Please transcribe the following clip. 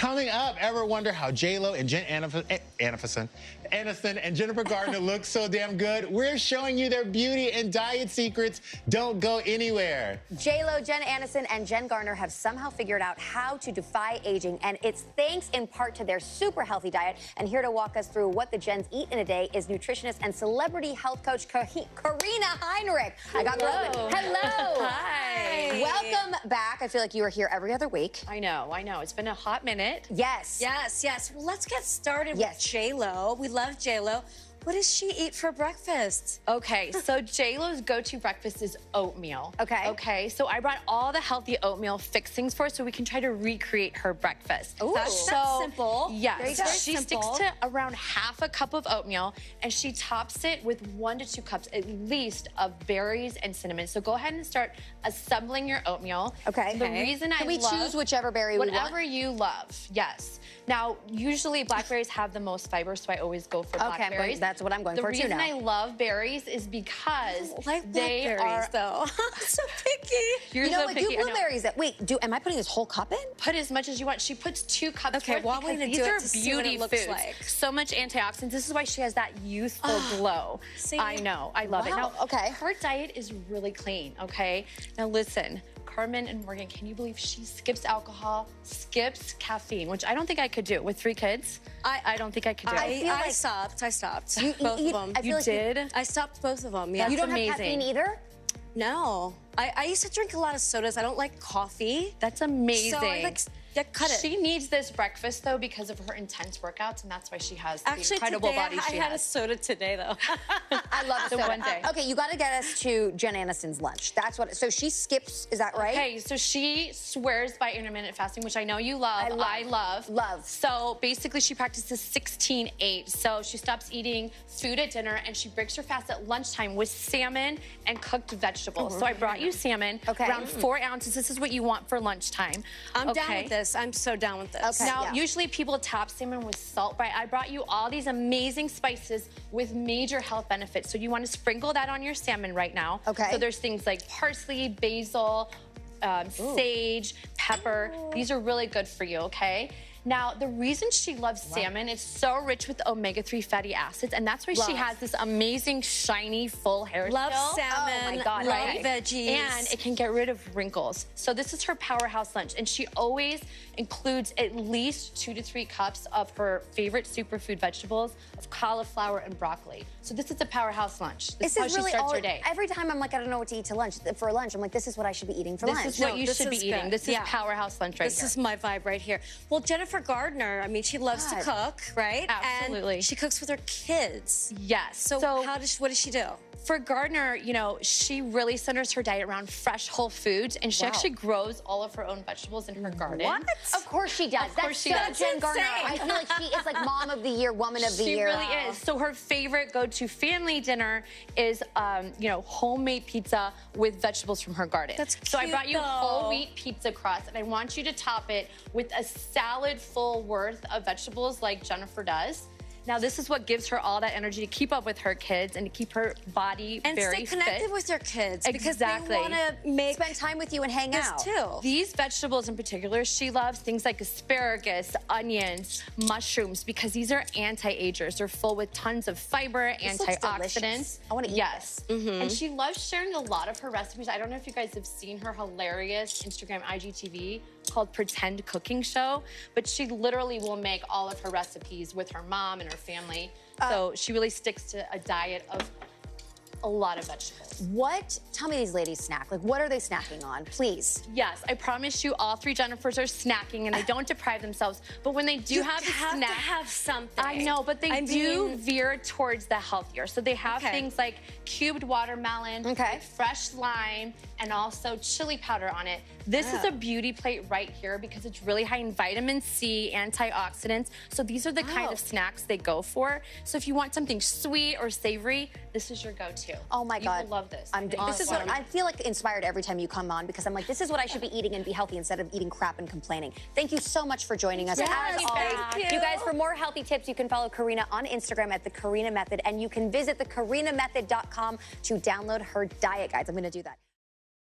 Coming up, ever wonder how J-Lo and Aniston and Jennifer Gardner look so damn good? We're showing you their beauty and diet secrets. Don't go anywhere. J-Lo, Jen Aniston, and Jen Gardner have somehow figured out how to defy aging, and it's thanks in part to their super healthy diet. And here to walk us through what the Jens eat in a day is nutritionist and celebrity health coach Karina Heinrich. Hello. Hello. Hi. Welcome back. I feel like you are here every other week. I know. It's been a hot minute. Yes. Yes. Well, let's get started with J-Lo. We love J-Lo. What does she eat for breakfast? Okay, so J-Lo's go-to breakfast is oatmeal. Okay. So I brought all the healthy oatmeal fixings for her so we can try to recreate her breakfast. Ooh. That's simple. Yes, Very she simple. sticks to around half a cup of oatmeal, and she tops it with 1 to 2 cups at least of berries and cinnamon. So go ahead and start assembling your oatmeal. Okay. The reason Can we choose whichever berry we want? Whatever you love, yes. Now, usually blackberries have the most fiber, so I always go for blackberries. That's what I'm going for too now. The reason I love berries is because they are though. I'm so picky. You're so picky. Do blueberries. Am I putting this whole cup in? Put as much as you want. She puts 2 cups. Okay, well, I'm going to do it to see what it looks like. So much antioxidants. This is why she has that youthful glow. See? I know. I love it. Now, okay. Her diet is really clean. Okay. Now listen. Carmen and Morgan, can you believe she skips alcohol, skips caffeine, which I don't think I could do with 3 kids. I don't think I could do it. I stopped. Both of them. You did? I stopped both of them, yeah. You don't have caffeine either? No. I used to drink a lot of sodas. I don't like coffee. That's amazing. So I cut it. She needs this breakfast, though, because of her intense workouts, and that's why she has the incredible body she has. I had a soda today, though. I love soda. One day. Okay, you got to get us to Jen Aniston's lunch. That's what. So she skips. Is that right? Okay, so she swears by intermittent fasting, which I know you love. I love. So basically, she practices 16-8. So she stops eating food at dinner, and she breaks her fast at lunchtime with salmon and cooked vegetables. So I brought you salmon, around 4 ounces. This is what you want for lunchtime. I'm down with this. I'm so down with this. Okay. Now, usually people top salmon with salt, but I brought you all these amazing spices with major health benefits. So you want to sprinkle that on your salmon right now. Okay. So there's things like parsley, basil, sage, pepper. These are really good for you, okay? Now, the reason she loves salmon, it's so rich with omega-3 fatty acids, and that's why she has this amazing, shiny, full hair. Love salmon. Oh my God, love veggies. And it can get rid of wrinkles. So this is her powerhouse lunch, and she always includes at least 2 to 3 cups of her favorite superfood vegetables, of cauliflower and broccoli. So this is a powerhouse lunch. This is how she starts her day. Every time I'm like, I don't know what to eat for lunch. I'm like, this is what I should be eating for lunch. This is what you should be eating. This is powerhouse lunch right here. This is my vibe right here. Well, Jennifer Gardner, I mean, she loves to cook, right? Absolutely. And she cooks with her kids. Yes. So what does she do? For Gardner, you know, she really centers her diet around fresh whole foods, and she actually grows all of her own vegetables in her garden. What? Of course she does. Of course she does. Jen Gardner. I feel like she is like mom of the year, woman of the year. She really is. So her favorite go-to family dinner is, you know, homemade pizza with vegetables from her garden. That's cute, so I brought you whole wheat pizza crust, and I want you to top it with a salad full worth of vegetables like Jennifer does. Now, this is what gives her all that energy to keep up with her kids and to keep her body very fit. And stay connected with your kids. Because they want to spend time with you and hang out. Too. These vegetables in particular, she loves things like asparagus, onions, mushrooms, because these are anti-agers. They're full with tons of fiber, antioxidants. I want to eat this. And she loves sharing a lot of her recipes. I don't know if you guys have seen her hilarious Instagram IGTV called Pretend Cooking Show, but she literally will make all of her recipes with her mom and her family. So she really sticks to a diet of a lot of vegetables. Tell me these ladies snack. Like, what are they snacking on, please? Yes, I promise you all 3 Jennifers are snacking and they don't deprive themselves. But when they do have a snack, to have something. I know, but they do veer towards the healthier. So they have things like cubed watermelon, fresh lime, and also chili powder on it. This is a beauty plate right here because it's really high in vitamin C, antioxidants. So these are the kind of snacks they go for. So if you want something sweet or savory, this is your go-to. Oh my God. You will love this. This is what I feel like inspired every time you come on because I'm like, this is what I should be eating and be healthy instead of eating crap and complaining. Thank you so much for joining us. Yes, thank you. You guys, for more healthy tips, you can follow Karina on Instagram at the Karina Method, and you can visit theKarinaMethod.com to download her diet guides. I'm going to do that.